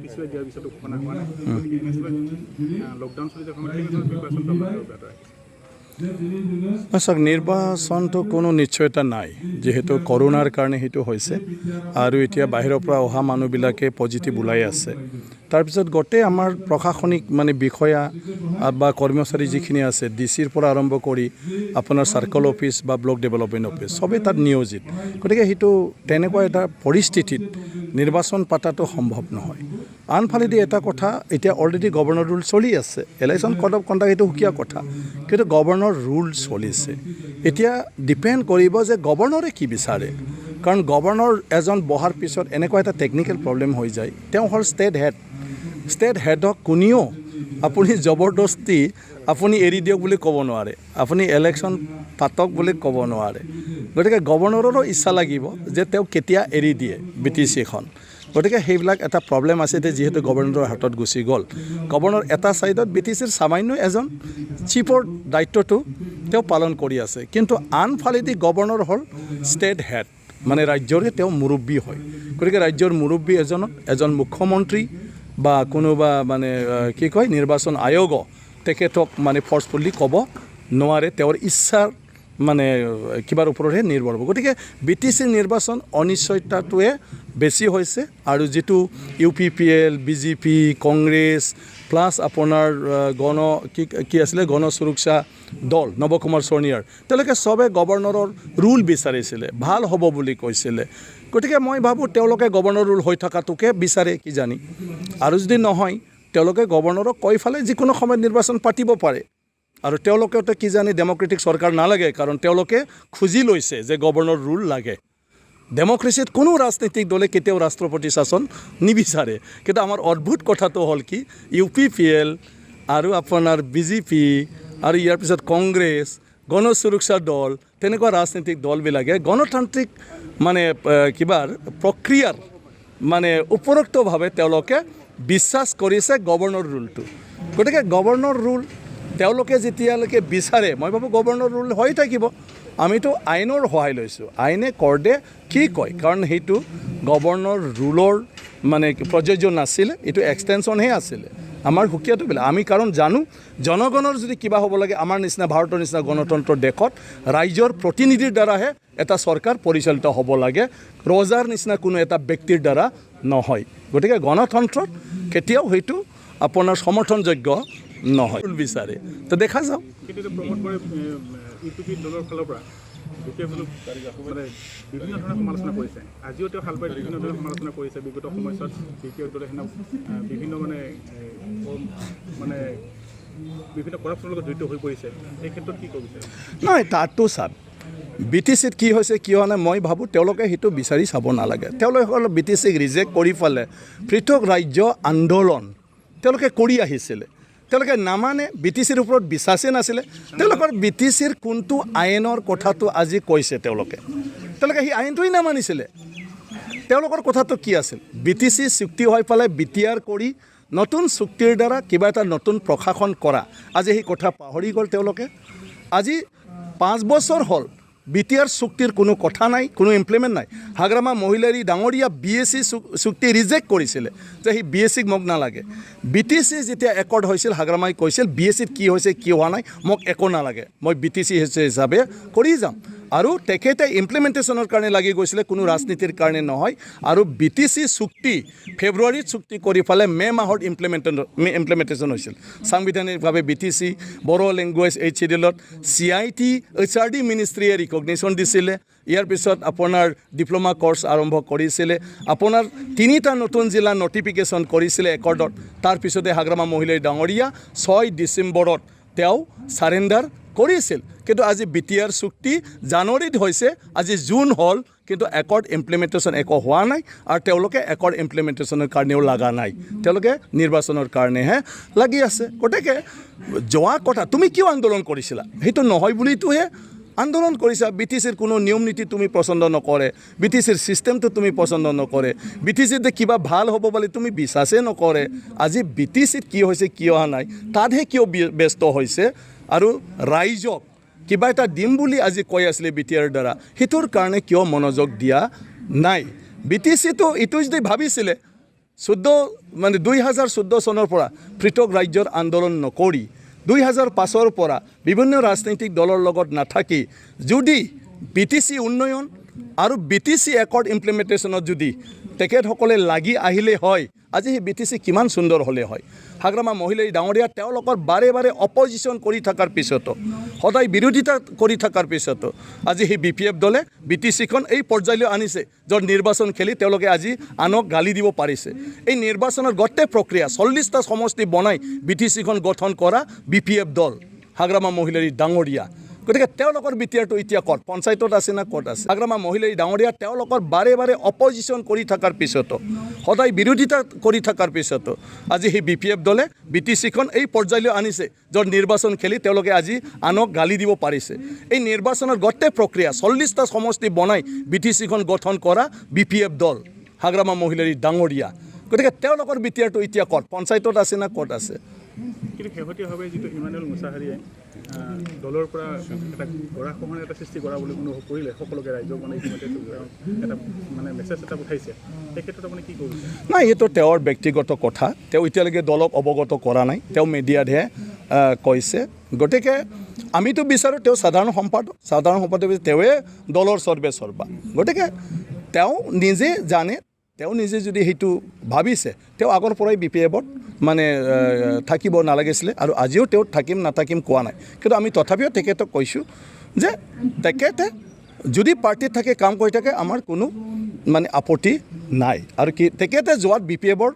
পিছুৱাই দিয়াৰ পিছতো ঘোষণা হোৱা নাই লকডাউন চলি থকা সময়ত চাওক নিৰ্বাচনটো কোনো নিশ্চয়তা নাই যেহেতু কৰোনাৰ কাৰণে সেইটো হৈছে আৰু এতিয়া বাহিৰৰ পৰা অহা মানুহবিলাকে পজিটিভ ওলাই আছে তাৰপিছত গোটেই আমাৰ প্ৰশাসনিক মানে বিষয়া বা কৰ্মচাৰী যিখিনি আছে ডিচিৰ পৰা আৰম্ভ কৰি আপোনাৰ চাৰ্কল অফিচ বা ব্লক ডেভেলপমেণ্ট অফিচ সবেই তাত নিয়োজিত গতিকে সেইটো তেনেকুৱা এটা পৰিস্থিতিত নিৰ্বাচন পাতাটো সম্ভৱ নহয় আনফালেদি এটা কথা এতিয়া অলৰেডি গভৰ্ণৰ ৰুল চলি আছে ইলেকশ্যন কোড অফ কণ্ডাক্ট এইটো সুকীয়া কথা কিন্তু গভৰ্ণৰ ৰুল চলিছে এতিয়া ডিপেণ্ড কৰিব যে গভৰ্ণৰে কি বিচাৰে কাৰণ গভৰ্ণৰ এজন বহাৰ পিছত এনেকুৱা এটা টেকনিকেল প্ৰব্লেম হৈ যায় তেওঁ হ'ল ষ্টেট হেডক কোনেও আপুনি জবৰদস্তি আপুনি এৰি দিয়ক বুলি ক'ব নোৱাৰে আপুনি ইলেকশ্যন পাতক বুলি ক'ব নোৱাৰে গতিকে গভৰ্ণৰৰো ইচ্ছা লাগিব যে তেওঁ কেতিয়া এৰি দিয়ে BTCখন গতিকে সেইবিলাক এটা প্ৰব্লেম আছে যিহেতু গভৰ্ণৰৰ হাতত গুচি গ'ল গভৰ্ণৰ এটা ছাইডত BTCৰ সামান্য এজন চিফৰ দায়িত্বটো তেওঁ পালন কৰি আছে কিন্তু আনফালেদি গভৰ্ণৰ হ'ল ষ্টেট হেড মানে ৰাজ্যৰে তেওঁ মুৰব্বী হয় গতিকে ৰাজ্যৰ মুৰব্বী এজন মুখ্যমন্ত্ৰী বা কোনোবা মানে কি কয় নিৰ্বাচন আয়োগ তেখেতক মানে ফৰ্চফুলি ক'ব নোৱাৰে তেওঁৰ ইচ্ছাৰ মানে কিবাৰ ওপৰতহে নিৰ্ভৰ হ'ব গতিকে BTCৰ নিৰ্বাচন অনিশ্চয়তাটোৱে বেছি হৈছে আৰু যিটো UPPL BJP কংগ্ৰেছ প্লাছ আপোনাৰ কি আছিলে গণ সুৰক্ষা দল নৱ কুমাৰ সোণিয়াৰ তেওঁলোকে চবে গভৰ্ণৰৰ ৰুল বিচাৰিছিলে ভাল হ'ব বুলি কৈছিলে গতিকে মই ভাবোঁ তেওঁলোকে গভৰ্ণৰ ৰুল হৈ থকাটোকে বিচাৰে কি জানি আৰু যদি নহয় তেওঁলোকে গভৰ্ণৰক কৈ ফালে যিকোনো সময়ত নিৰ্বাচন পাতিব পাৰে আৰু তেওঁলোকেতো কি জানি ডেমক্ৰেটিক চৰকাৰ নালাগে কাৰণ তেওঁলোকে খুজি লৈছে যে গভৰ্ণৰ ৰুল লাগে ডেমক্ৰেচিত কোনো ৰাজনৈতিক দলে কেতিয়াও ৰাষ্ট্ৰপতি শাসন নিবিচাৰে কিন্তু আমাৰ অদ্ভুত কথাটো হ'ল কি UPPL আৰু আপোনাৰ BJP আৰু ইয়াৰ পিছত কংগ্ৰেছ গণ সুৰক্ষা দল তেনেকুৱা ৰাজনৈতিক দলবিলাকে গণতান্ত্ৰিক মানে কিবাৰ প্ৰক্ৰিয়াৰ মানে উপৰোক্তভাৱে তেওঁলোকে বিশ্বাস কৰিছে গভৰ্ণৰ ৰুলটো গতিকে গভৰ্ণৰ ৰুল তেওঁলোকে যেতিয়ালৈকে বিচাৰে মই ভাবোঁ গভৰ্ণৰ ৰুল হৈ থাকিব আমিতো আইনৰ সহায় লৈছোঁ আইনে কৰ্ডে কি কয় কাৰণ সেইটো গভৰ্ণৰ ৰুলৰ মানে প্ৰযোজ্য নাছিলে এইটো এক্সটেনশ্যনহে আছিলে আমাৰ সুকীয়াটো বেলেগ আমি কাৰণ জানো জনগণৰ যদি কিবা হ'ব লাগে আমাৰ নিচিনা ভাৰতৰ নিচিনা গণতন্ত্ৰ দেশত ৰাইজৰ প্ৰতিনিধিৰ দ্বাৰাহে এটা চৰকাৰ পৰিচালিত হ'ব লাগে ৰজাৰ নিচিনা কোনো এটা ব্যক্তিৰ দ্বাৰা নহয় গতিকে গণতন্ত্ৰত কেতিয়াও হয়তো আপোনাৰ সমৰ্থনযোগ্য নহয় বিচাৰে তো দেখা যাওক দলৰ ফালৰ পৰা মানে বিভিন্ন ধৰণৰ সমালোচনা কৰিছে আজিও তেওঁ হাল বাই বিভিন্ন ধৰণৰ সমালোচনা কৰিছে বিগত সময়ছোৱাত দলে বিভিন্ন মানে বিভিন্ন কৰাপশ্যনৰ লগত জড়িত হৈ পৰিছে এই ক্ষেত্ৰত কি ক'ব বিচাৰে নহয় তাতো চাব BTCত কি হৈছে কিয় নাই মই ভাবোঁ তেওঁলোকে সেইটো বিচাৰি চাব নালাগে তেওঁলোকে BTCক ৰিজেক্ট কৰি ফালে পৃথক ৰাজ্য আন্দোলন তেওঁলোকে কৰি আহিছিলে তেওঁলোকে নামানে BTCৰ ওপৰত বিশ্বাসেই নাছিলে তেওঁলোকৰ BTCৰ কোনটো আইনৰ কথাটো আজি কৈছে তেওঁলোকে সেই আইনটোৱেই নামানিছিলে তেওঁলোকৰ কথাটো কি আছিল BTC চুক্তি হৈ পেলাই BTR কৰি নতুন চুক্তিৰ দ্বাৰা কিবা এটা নতুন প্ৰশাসন কৰা আজি সেই কথা পাহৰি গ'ল তেওঁলোকে আজি 5 বছৰ হ'ল BTR চুক্তিৰ কোনো কথা নাই কোনো ইমপ্লিমেণ্ট নাই হাগ্ৰামা মহিলাৰী ডাঙৰীয়া BSc চুক্তি ৰিজেক্ট কৰিছিলে যে সেই BScক মোক নালাগে BTC যেতিয়া একৰ্ড হৈছিল হাগ্ৰামাই কৈছিল BScত কি হৈছে কি হোৱা নাই মোক একো নালাগে মই BTC হিচাপে কৰি যাম আৰু তেখেতে ইমপ্লিমেণ্টেশ্যনৰ কাৰণে লাগি গৈছিলে কোনো ৰাজনীতিৰ কাৰণে নহয় আৰু BTC চুক্তি ফেব্ৰুৱাৰীত চুক্তি কৰি ফালে মে মাহত ইমপ্লিমেণ্টেশ্যন হৈছিল সাংবিধানিকভাৱে BTC বড়ো লেংগুৱেজ এই চিডিউলত CIT HRD মিনিষ্ট্ৰীয়ে ৰিকগনিশ্যন দিছিলে ইয়াৰ পিছত আপোনাৰ ডিপ্ল'মা কোৰ্চ আৰম্ভ কৰিছিলে আপোনাৰ 3টা নতুন জিলা নটিফিকেশ্যন কৰিছিলে একৰ্ডত তাৰপিছতে হাগ্ৰামা মহিলাৰী ডাঙৰীয়া 6 ডিচেম্বৰত তেওঁ চাৰেণ্ডাৰ কৰিছিল কিন্তু আজি BTR চুক্তি জানুৱাৰীত হৈছে আজি জুন হ'ল কিন্তু একৰ্ড ইমপ্লিমেণ্টেশ্যন একো হোৱা নাই আৰু তেওঁলোকে একৰ্ড ইমপ্লিমেণ্টেশ্যনৰ কাৰণেও লগা নাই তেওঁলোকে নিৰ্বাচনৰ কাৰণেহে লাগি আছে গতিকে যোৱা কথা তুমি কিয় আন্দোলন কৰিছিলা সেইটো নহয় বুলিটোহে আন্দোলন কৰিছা BTCৰ কোনো নিয়ম নীতি তুমি পছন্দ নকৰে BTCৰ চিষ্টেমটো তুমি পছন্দ নকৰে BTCতে কিবা ভাল হ'ব বুলি তুমি বিশ্বাসে নকৰে আজি BTCত কি হৈছে কি হোৱা নাই তাতহে কিয় ব্যস্ত হৈছে আৰু ৰাইজক কিবা এটা দিম বুলি আজি কৈ আছিলে BTR দ্বাৰা সেইটোৰ কাৰণে কিয় মনোযোগ দিয়া নাই BTC-টো ইটো যদি ভাবিছিলে 2014 চনৰ পৰা পৃথক ৰাজ্যৰ আন্দোলন নকৰি 2005 পৰা বিভিন্ন ৰাজনৈতিক দলৰ লগত নাথাকি যদি BTC উন্নয়ন আৰু BTC একৰ্ড ইমপ্লিমেণ্টেশ্যনত যদি তেখেতসকলে লাগি আহিলে হয় আজি সেই BTC কিমান সুন্দৰ হ'লে হয় হাগ্ৰামা মহিলাই ডাঙৰীয়া তেওঁলোকৰ বাৰে বাৰে অপজিশ্যন কৰি থকাৰ পিছতো সদায় বিৰোধিতা কৰি থকাৰ পিছতো আজি সেই BPF দলে BTCখন এই পৰ্যায়লৈ আনিছে য'ত নিৰ্বাচন খেলি তেওঁলোকে আজি আনক গালি দিব পাৰিছে এই নিৰ্বাচনৰ গোটেই প্ৰক্ৰিয়া 40টা সমষ্টি বনাই BTCখন গঠন কৰা BPF দল হাগ্ৰামা মহিলাই ডাঙৰীয়া গতিকে তেওঁলোকৰ বিটিআৰটো এতিয়া ক'ত পঞ্চায়তত আছে না ক'ত আছে হাগ্ৰামা মহিলাই ডাঙৰীয়া তেওঁলোকৰ বাৰে বাৰে অপজিশ্যন কৰি থকাৰ পিছতো সদায় বিৰোধিতা কৰি থকাৰ পিছতো আজি সেই BPF দলে BTCখন এই পৰ্যায়লৈ আনিছে য'ত নিৰ্বাচন খেলি তেওঁলোকে আজি আনক গালি দিব পাৰিছে এই নিৰ্বাচনৰ গোটেই প্ৰক্ৰিয়া 40টা সমষ্টি বনাই BTCখন গঠন কৰা BPF দল হাগ্ৰামা মহিলাই ডাঙৰীয়া গতিকে তেওঁলোকৰ বিটিআৰটো এতিয়া ক'ত পঞ্চায়তত আছে না ক'ত আছে কিন্তু শেহতীয়াভাৱে যিটো ইমানুৱেল মুছাহাৰীয়ে দলৰ পৰা এটা গৰাখহনীয়া এটা সৃষ্টি কৰা বুলি অনুভৱ কৰিলে সকলোকে ৰাইজক মানে ইতিমধ্যে এটা মানে মেছেজ এটা পঠাইছে এই ক্ষেত্ৰত আপুনি কি কৰিছে নাই এইটো তেওঁৰ ব্যক্তিগত কথা তেওঁ এতিয়ালৈকে দলক অৱগত কৰা নাই তেওঁ মিডিয়াতহে কৈছে গতিকে আমিতো বিচাৰোঁ তেওঁ সাধাৰণ সম্পাদক তেওঁৱে দলৰ সৰ্বেসৰ্বা গতিকে তেওঁ নিজে জানে তেওঁ নিজে যদি সেইটো ভাবিছে তেওঁ আগৰ পৰাই BPFত মানে থাকিব নালাগিছিলে আৰু আজিও তেওঁ থাকিম নাথাকিম কোৱা নাই কিন্তু আমি তথাপিও তেখেতক কৈছোঁ যে তেখেতে যদি পাৰ্টিত থাকে কাম কৰি থাকে আমাৰ কোনো মানে আপত্তি নাই আৰু কি তেখেতে যোৱাত BPFৰ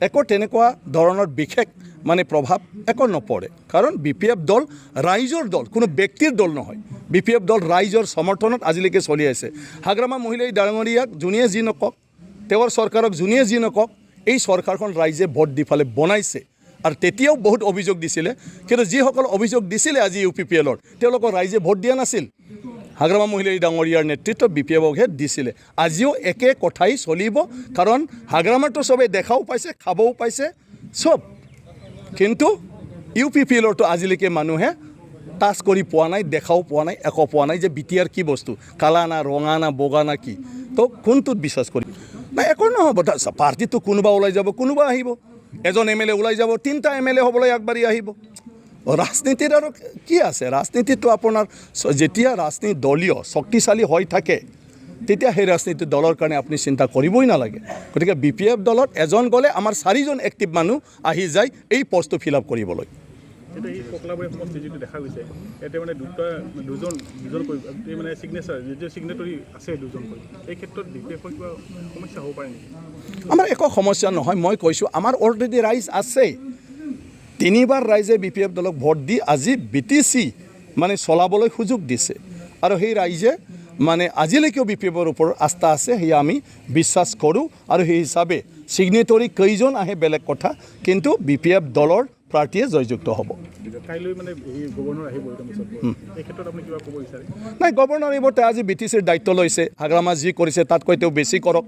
একো তেনেকুৱা ধৰণৰ বিশেষ মানে প্ৰভাৱ একো নপৰে কাৰণ BPF দল ৰাইজৰ দল কোনো ব্যক্তিৰ দল নহয় BPF দল ৰাইজৰ সমৰ্থনত আজিলৈকে চলি আছে হাগ্ৰামা মহিলাই ডাঙৰীয়াক যোনে যি নকওক তেওঁৰ চৰকাৰক যোনে যি নকওক এই চৰকাৰখন ৰাইজে ভোট দি ফালে বনাইছে আৰু তেতিয়াও বহুত অভিযোগ দিছিলে কিন্তু যিসকল অভিযোগ দিছিলে আজি UPPLৰ তেওঁলোকৰ ৰাইজে ভোট দিয়া নাছিল হাগ্ৰামা মহিলাই ডাঙৰীয়াৰ নেতৃত্ব BPFকহে দিছিলে আজিও একে কথাই চলিব কাৰণ হাগ্ৰামাটো চবে দেখাও পাইছে খাবও পাইছে চব কিন্তু UPPLৰটো আজিলৈকে মানুহে টাচ কৰি পোৱা নাই দেখাও পোৱা নাই একো পোৱা নাই যে BTR কি বস্তু কালা না ৰঙা না বগা না কি তো কোনটোত বিশ্বাস কৰি নাই একো নহ'ব পাৰ্টিটো কোনোবা ওলাই যাব কোনোবা আহিব এজন MLA ওলাই যাব 3টা MLA হ'বলৈ আগবাঢ়ি আহিব ৰাজনীতিৰ আৰু কি আছে ৰাজনীতিটো আপোনাৰ যেতিয়া ৰাজনীতি দলীয় শক্তিশালী হৈ থাকে তেতিয়া সেই ৰাজনীতি দলৰ কাৰণে আপুনি চিন্তা কৰিবই নালাগে গতিকে BPF দলত এজন গ'লে আমাৰ 4জন এক্টিভ মানুহ আহি যায় এই পষ্টটো ফিল আপ কৰিবলৈ এতিয়া এই পকলাবাৰী সমষ্টি যিটো দেখা গৈছে ইয়াতে মানে দুজন মানে চিগনেচাৰ যিটো চিগনেটৰী আছে দুজনকৈ এই ক্ষেত্ৰত BPFৰ কিবা সমস্যা হ'ব পাৰে নেকি আমাৰ একো সমস্যা নহয় মই কৈছোঁ আমাৰ অলৰেডি ৰাইজ আছে 3বাৰ ৰাইজে BPF দলক ভোট দি আজি BTC মানে চলাবলৈ সুযোগ দিছে আৰু সেই ৰাইজে মানে আজিলৈকেও BPFৰ ওপৰত আস্থা আছে সেয়া আমি বিশ্বাস কৰোঁ আৰু সেই হিচাপে চিগনেটৰী কেইজন আহে বেলেগ কথা কিন্তু BPF দলৰ প্ৰাৰ্থীয়ে জয়যুক্ত হ'ব কাইলৈ মানে গভৰ্ণৰ আহিব এই ক্ষেত্ৰত আপুনি কিবা ক'ব বিচাৰে নাই গভৰ্ণৰ আহিব তেওঁ আজি BTCৰ দায়িত্ব লৈছে হাগ্ৰামা যি কৰিছে তাতকৈ তেওঁ বেছি কৰক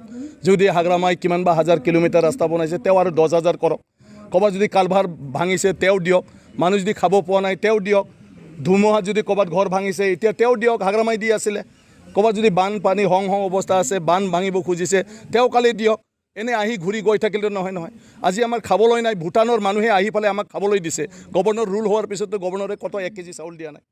যদি হাগ্ৰামাই কিমান বা 1000 কিলোমিটাৰ ৰাস্তা বনাইছে তেওঁ আৰু 10,000 কৰক ক'ৰবাত যদি কালভাৰ ভাঙিছে তেওঁ দিয়ক মানুহ যদি খাব পোৱা নাই তেওঁ দিয়ক ধুমুহা যদি ক'ৰবাত ঘৰ ভাঙিছে এতিয়া তেওঁ দিয়ক হাগ্ৰামাই দি আছিলে ক'ৰবাত যদি বানপানী হং অৱস্থা আছে বান ভাঙিব খুজিছে তেওঁ কালি দিয়ক এনে আহি ঘূৰি গৈ থাকিলে নহয় আজি আমাৰ খাবলৈ নাই ভূটানৰ মানুহে আহি পেলাই আমাক খাবলৈ দিছে গভৰ্ণৰ ৰুল হোৱাৰ পিছতো গভৰ্ণৰে কত 1 কেজি চাউল দিয়া নাই